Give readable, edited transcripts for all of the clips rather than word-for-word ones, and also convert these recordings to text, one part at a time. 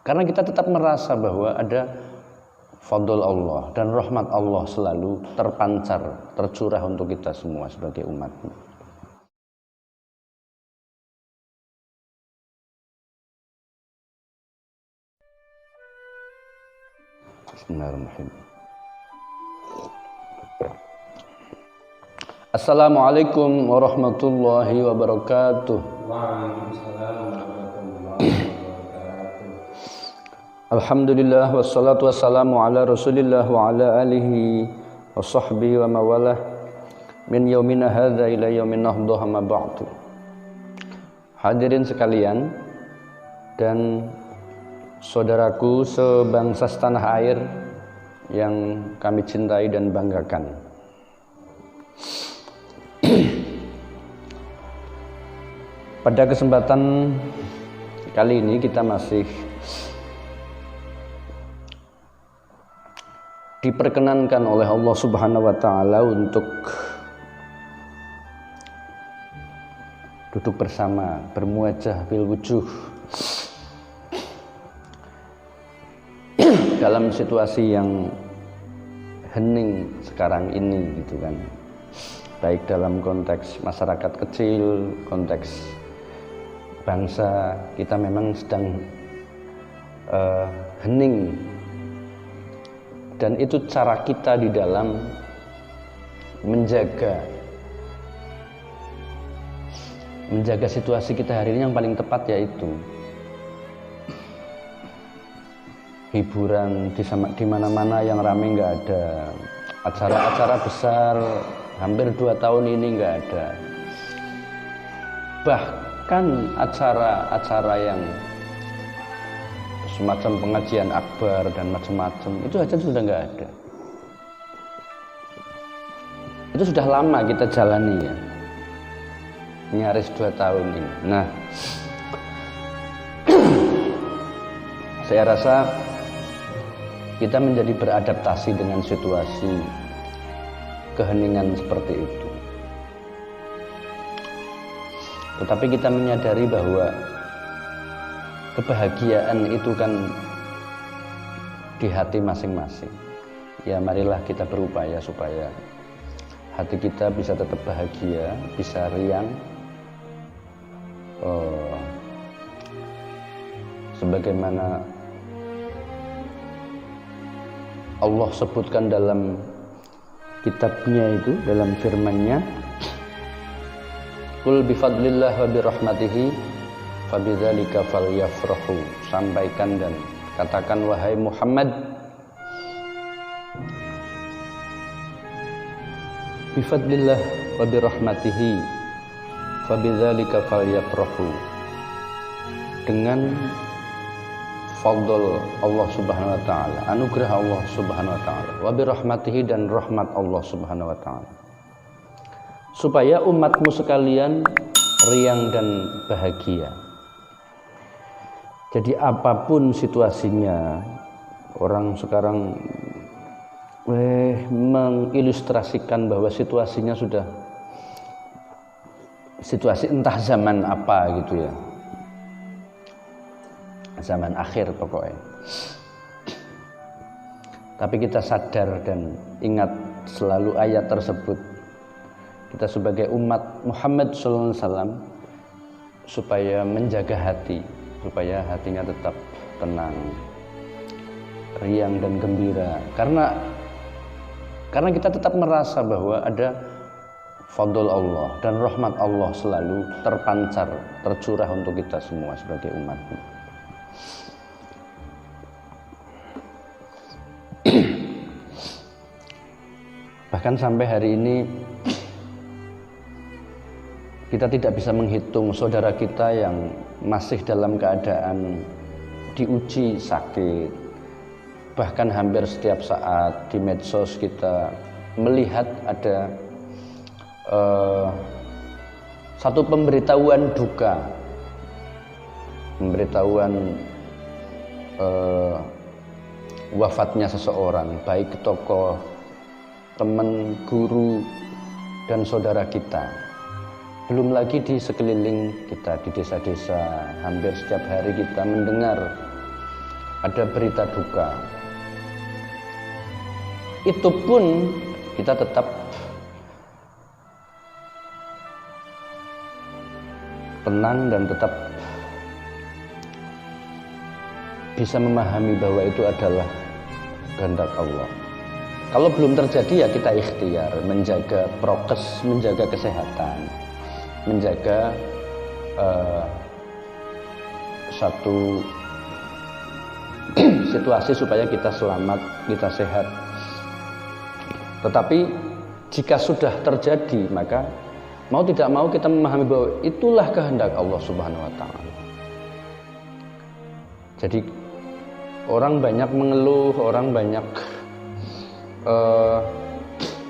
Karena kita tetap merasa bahwa ada fadl Allah dan rahmat Allah selalu terpancar, tercurah untuk kita semua sebagai umatnya. Bismillahirrahmanirrahim. Assalamualaikum warahmatullahi wabarakatuh. Waalaikumsalam warahmatullahi wabarakatuh. Alhamdulillah wassalatu wassalamu ala Rasulillah wa ala alihi wa sahbihi wa mawalah min yaumina hadza ila yaumin nahdah ma ba'du. Hadirin sekalian dan saudaraku sebangsa setanah air yang kami cintai dan banggakan. Pada kesempatan kali ini kita masih diperkenankan oleh Allah Subhanahu wa taala untuk duduk bersama, bermuajah bil wujuh dalam situasi yang hening sekarang ini gitu kan. Baik dalam konteks masyarakat kecil, konteks bangsa, kita memang sedang hening, dan itu cara kita di dalam menjaga situasi kita hari ini yang paling tepat, yaitu hiburan di mana-mana yang ramai nggak ada, acara-acara besar hampir 2 tahun ini nggak ada, bahkan acara-acara yang semacam pengajian akbar dan macam-macam itu aja sudah nggak ada. Itu sudah lama kita jalani ya, nyaris 2 tahun ini. Nah, saya rasa kita menjadi beradaptasi dengan situasi keheningan seperti itu. Tetapi kita menyadari bahwa kebahagiaan itu kan di hati masing-masing. Ya, marilah kita berupaya supaya hati kita bisa tetap bahagia, bisa riang, sebagaimana Allah sebutkan dalam kitabnya itu, dalam firman-Nya, Qul bifadlillah wa birahmatihi fabidzalika falyafrahu. Sampaikan dan katakan, wahai Muhammad, bifadlillah wa birahmatihi fabidzalika falyafrahu. Dengan fadl Allah Subhanahu wa taala, anugerah Allah Subhanahu wa taala, wa birahmatihi, dan rahmat Allah Subhanahu wa taala, supaya umatmu sekalian riang dan bahagia. Jadi apapun situasinya, orang sekarang mengilustrasikan bahwa situasinya sudah situasi entah zaman apa gitu ya, zaman akhir pokoknya. Tapi kita sadar dan ingat selalu ayat tersebut. Kita sebagai umat Muhammad SAW supaya menjaga hati, supaya hatinya tetap tenang, riang dan gembira. Karena kita tetap merasa bahwa ada fadl Allah dan rahmat Allah selalu terpancar, tercurah untuk kita semua sebagai umatnya. Bahkan sampai hari ini kita tidak bisa menghitung saudara kita yang masih dalam keadaan diuji sakit. Bahkan hampir setiap saat di medsos kita melihat ada satu pemberitahuan duka, pemberitahuan wafatnya seseorang, baik tokoh, teman, guru, dan saudara kita. Belum lagi di sekeliling kita, di desa-desa, hampir setiap hari kita mendengar ada berita duka, itu pun kita tetap tenang dan tetap bisa memahami bahwa itu adalah kehendak Allah. Kalau belum terjadi ya kita ikhtiar menjaga prokes, menjaga kesehatan, menjaga satu situasi supaya kita selamat, kita sehat. Tetapi jika sudah terjadi, maka mau tidak mau kita memahami bahwa itulah kehendak Allah Subhanahu wa taala. Jadi orang banyak mengeluh, orang banyak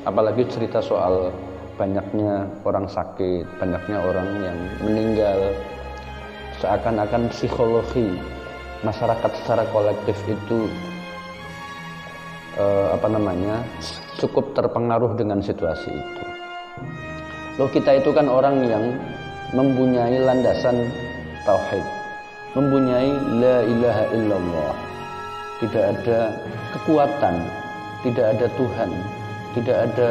apalagi cerita soal banyaknya orang sakit, banyaknya orang yang meninggal, seakan-akan psikologi masyarakat secara kolektif itu cukup terpengaruh dengan situasi itu. Loh, kita itu kan orang yang mempunyai landasan tauhid, mempunyai la ilaha illallah, tidak ada kekuatan, tidak ada Tuhan, tidak ada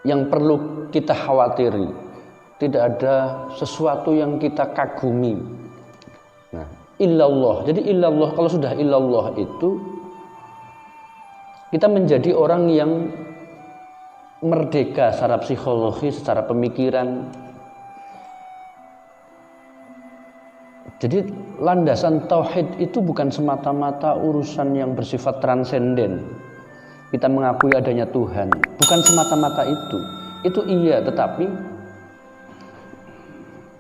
yang perlu kita khawatiri, tidak ada sesuatu yang kita kagumi. Nah, illallah. Jadi illallah, kalau sudah illallah itu kita menjadi orang yang merdeka secara psikologi, secara pemikiran. Jadi landasan tauhid itu bukan semata-mata urusan yang bersifat transenden. Kita mengakui adanya Tuhan, bukan semata-mata itu. Itu iya, tetapi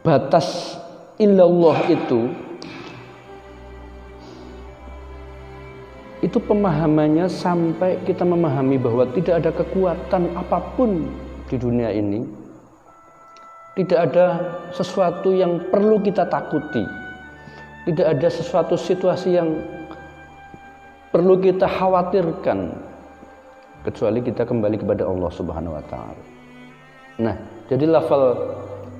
batas illallah itu pemahamannya sampai kita memahami bahwa tidak ada kekuatan apapun di dunia ini, tidak ada sesuatu yang perlu kita takuti, tidak ada sesuatu situasi yang perlu kita khawatirkan kecuali kita kembali kepada Allah Subhanahu wa taala. Nah, jadi lafal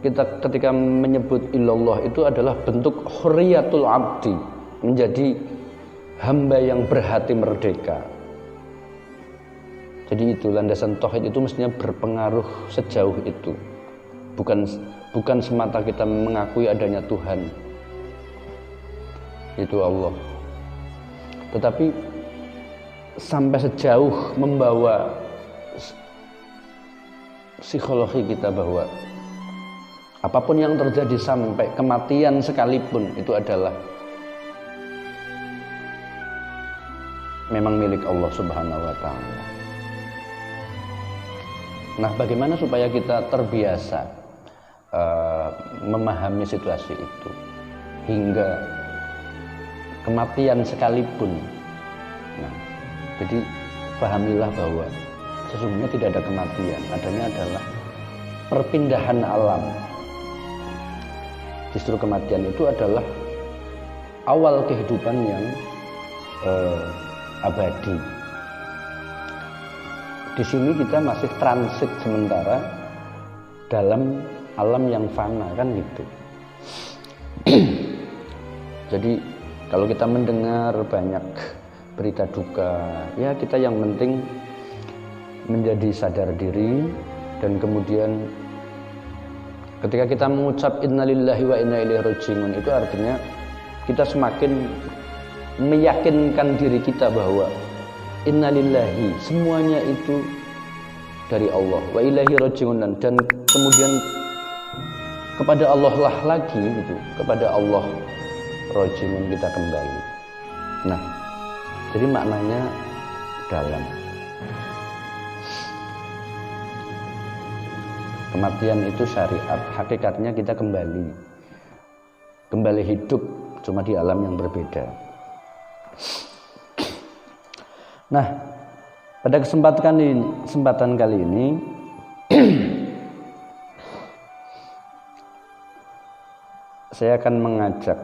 kita ketika menyebut illallah itu adalah bentuk hurriyatul abdi, menjadi hamba yang berhati merdeka. Jadi itu landasan tauhid itu mestinya berpengaruh sejauh itu. Bukan semata kita mengakui adanya Tuhan, itu Allah, tetapi sampai sejauh membawa psikologi kita bahwa apapun yang terjadi sampai kematian sekalipun itu adalah memang milik Allah Subhanahu wa taala. Nah, bagaimana supaya kita terbiasa memahami situasi itu hingga kematian sekalipun. Nah, jadi pahamilah bahwa sesungguhnya tidak ada kematian, adanya adalah perpindahan alam. Justru kematian itu adalah awal kehidupan yang abadi. Di sini kita masih transit sementara dalam alam yang fana, kan gitu. Jadi kalau kita mendengar banyak berita duka, ya kita yang penting menjadi sadar diri, dan kemudian ketika kita mengucap innalillahi wa inna ilaihi raji'un, itu artinya kita semakin meyakinkan diri kita bahwa innalillahi, semuanya itu dari Allah, wa ilaihi raji'un, dan kemudian kepada Allah lah lagi gitu, kepada Allah raji'un kita kembali. Nah, jadi maknanya dalam. Kematian itu syariat, hakikatnya kita kembali hidup, cuma di alam yang berbeda. Nah, pada kesempatan kali ini saya akan mengajak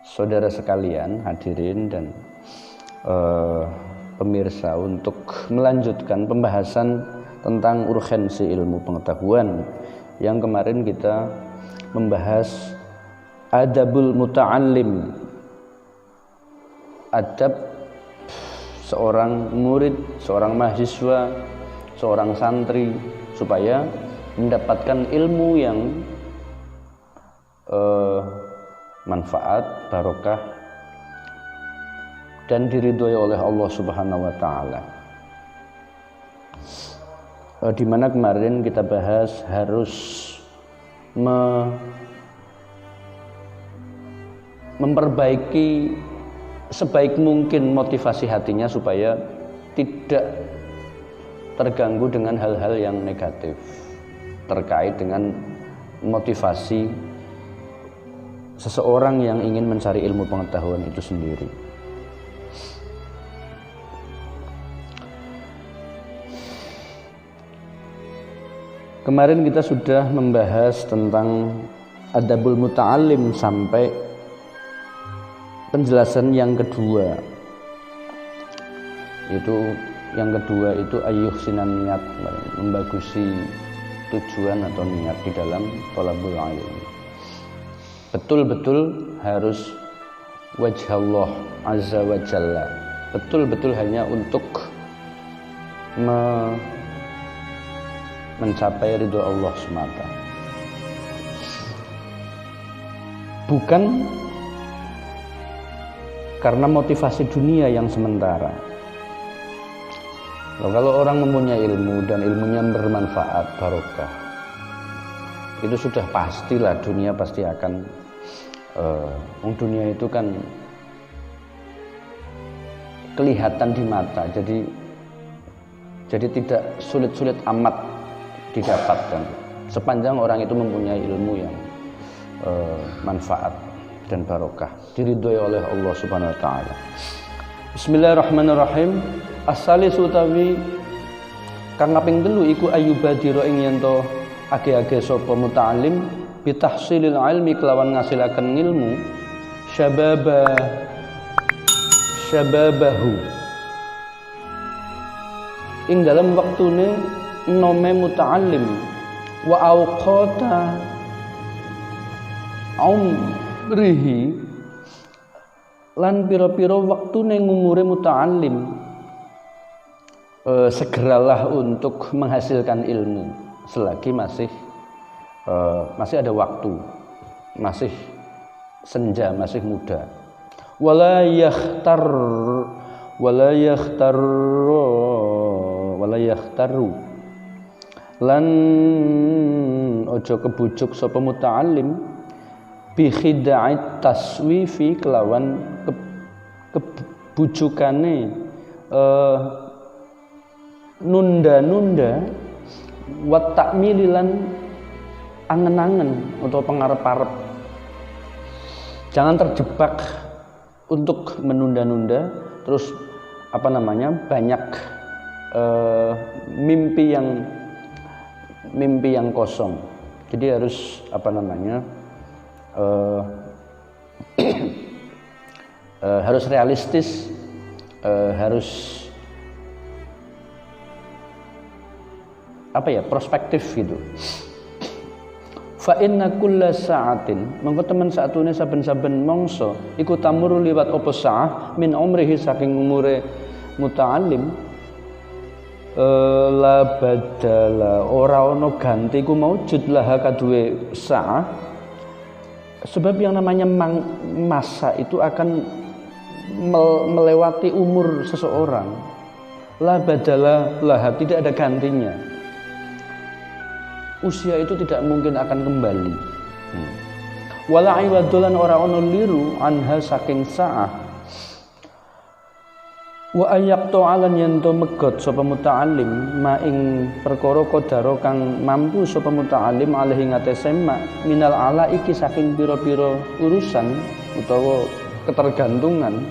saudara sekalian, hadirin dan pemirsa, untuk melanjutkan pembahasan tentang urgensi ilmu pengetahuan yang kemarin kita membahas adabul muta'allim, adab seorang murid, seorang mahasiswa, seorang santri supaya mendapatkan ilmu yang manfaat, barokah dan diridhoi oleh Allah Subhanahu wa taala. Di mana kemarin kita bahas harus memperbaiki sebaik mungkin motivasi hatinya supaya tidak terganggu dengan hal-hal yang negatif terkait dengan motivasi seseorang yang ingin mencari ilmu pengetahuan itu sendiri. Kemarin kita sudah membahas tentang adabul muta'allim sampai penjelasan yang kedua. Yang kedua itu ayyuhsinan niat, membagusi tujuan atau niat di dalam thalabul ilmi. Betul-betul harus wajhallah azza wa jalla. Betul-betul hanya untuk mencapai ridho Allah semata, bukan karena motivasi dunia yang sementara. Kalau orang mempunyai ilmu dan ilmunya bermanfaat, barokah, itu sudah pastilah dunia pasti akan dunia itu kan kelihatan di mata, jadi tidak sulit-sulit amat didapatkan sepanjang orang itu mempunyai ilmu yang manfaat dan barokah, diridhoi oleh Allah Subhanahu wa taala. Bismillahirrahmanirrahim. As-salisu utawi kang kaping 3 iku ayyubadira ing yen to age-age sapa muta'allim bi tahsilil ilmi kelawan ngasilaken ilmu syababahu ing dalam waktune nome muta'allim wa awqata umrihi lan pira-pira waktune ngumure muta'allim. Segeralah untuk menghasilkan ilmu selagi masih ada waktu, masih senja, masih muda. Wala yakhtaru lan ojo kebujuk sapa muta'allim bi khida'it taswifi kelawan kebujukane nunda-nunda wa ta'mililan angen-angen atau pengarep-arep. Jangan terjebak untuk menunda-nunda terus banyak mimpi yang kosong. Jadi harus harus realistis, harus prospektif gitu. Fa inna kulla sa'atin mengko temen satune saben-saben mangsa iku tamuru liwat apa sa'ah min umrihi saking umure muta'allim la badala ora ana ganti ku maujud laha kaduwe sa'ah. Sebab yang namanya masa itu akan melewati umur seseorang. La badala laha, tidak ada gantinya. Usia itu tidak mungkin akan kembali. Wala iwadolan ora ono liru anha saking sa'ah. Wa ayaqtu alan yanto megot sapa muta'allim ma ing perkara qadara kang mampu sapa muta'allim alaihi ngatese ma minal ala iki saking pira-pira urusan utawa ketergantungan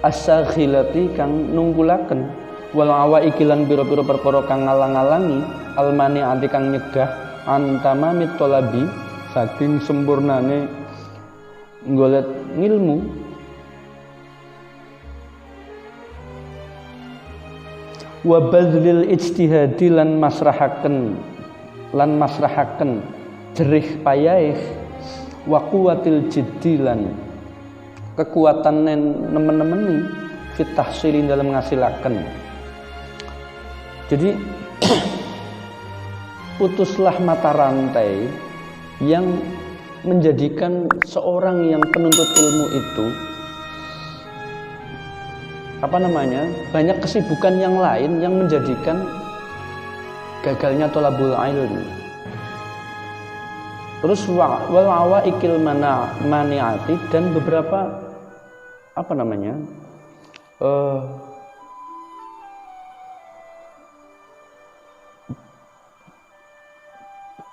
as-sakhilati kang nunggulaken wal awaiki lan pira-pira perkara kang ngalang-alangi almani ati kang nyegah antamamit talabi saking sempurnane golek ngilmu wa bazlil ijtihadi lan masrahaken jerih payah wa quwwatil jiddilan kekuatan nemen-nemeni fit tahsilin dalam ngasilaken. Jadi putuslah mata rantai yang menjadikan seorang yang penuntut ilmu itu banyak kesibukan yang lain yang menjadikan gagalnya thalabul ilmi. Terus wal awaikil maniati dan beberapa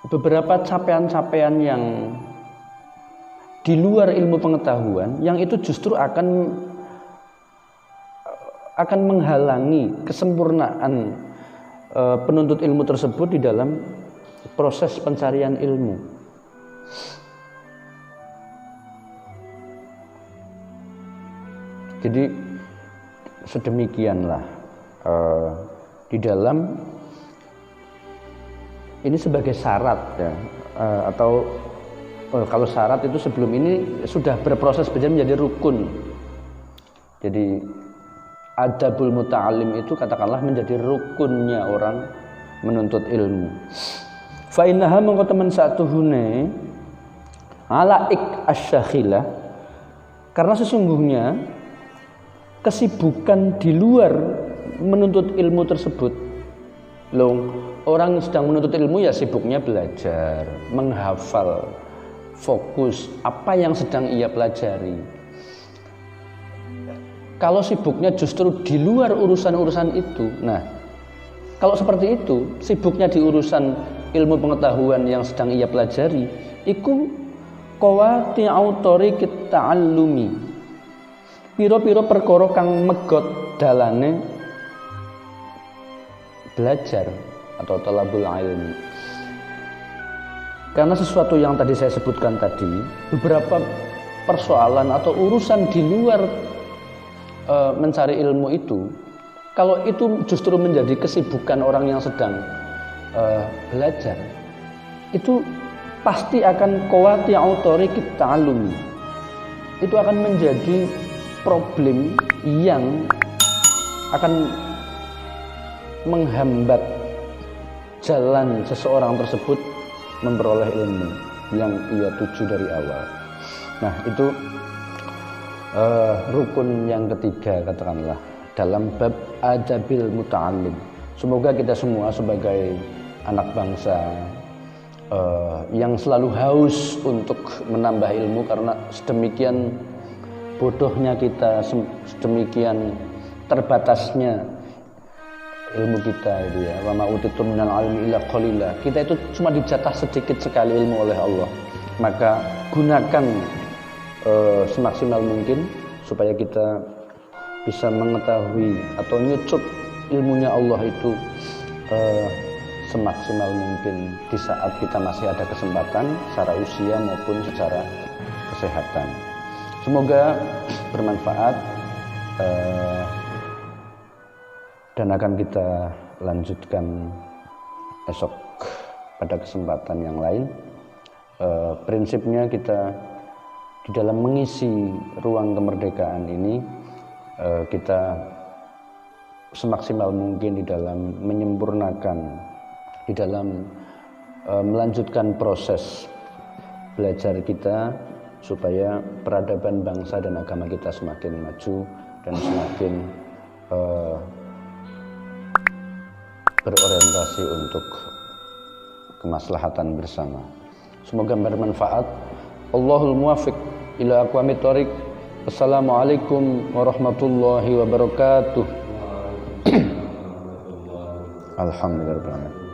beberapa capaian-capaian yang di luar ilmu pengetahuan yang itu justru akan menghalangi kesempurnaan penuntut ilmu tersebut di dalam proses pencarian ilmu. Jadi sedemikianlah di dalam ini sebagai syarat ya, atau kalau syarat itu sebelum ini sudah berproses menjadi rukun. Jadi adabul muta'alim itu katakanlah menjadi rukunnya orang menuntut ilmu. Fa innaha mongko temen satuhune alaik asyakhilah, karena sesungguhnya kesibukan di luar menuntut ilmu tersebut. Orang sedang menuntut ilmu ya sibuknya belajar, menghafal, fokus apa yang sedang ia pelajari. Kalau sibuknya justru di luar urusan-urusan itu, nah kalau seperti itu, sibuknya di urusan ilmu pengetahuan yang sedang ia pelajari, iku qawati autori ta'allumi. Piro-piro perkara kang megot dalane belajar atau talabul ilmi. Karena sesuatu yang tadi saya sebutkan tadi, beberapa persoalan atau urusan di luar mencari ilmu itu, kalau itu justru menjadi kesibukan orang yang sedang belajar, itu pasti akan qawati autori ta'allumi. Itu akan menjadi problem yang akan menghambat jalan seseorang tersebut memperoleh ilmu yang ia tuju dari awal. Nah itu rukun yang ketiga katakanlah dalam bab adabil muta'allim. Semoga kita semua sebagai anak bangsa yang selalu haus untuk menambah ilmu, karena sedemikian bodohnya kita, sedemikian terbatasnya ilmu kita itu ya. Wa ma utitu minal ilmi illa qalila. Kita itu cuma dijatah sedikit sekali ilmu oleh Allah. Maka gunakan semaksimal mungkin supaya kita bisa mengetahui atau nyucup ilmunya Allah itu semaksimal mungkin di saat kita masih ada kesempatan secara usia maupun secara kesehatan. Semoga bermanfaat dan akan kita lanjutkan esok pada kesempatan yang lain. Prinsipnya kita di dalam mengisi ruang kemerdekaan ini kita semaksimal mungkin di dalam menyempurnakan, di dalam melanjutkan proses belajar kita supaya peradaban bangsa dan agama kita semakin maju dan semakin berorientasi untuk kemaslahatan bersama. Semoga bermanfaat. Allahul muwaffiq ila aqwamit thoriq. Assalamualaikum warahmatullahi wabarakatuh. Alhamdulillah.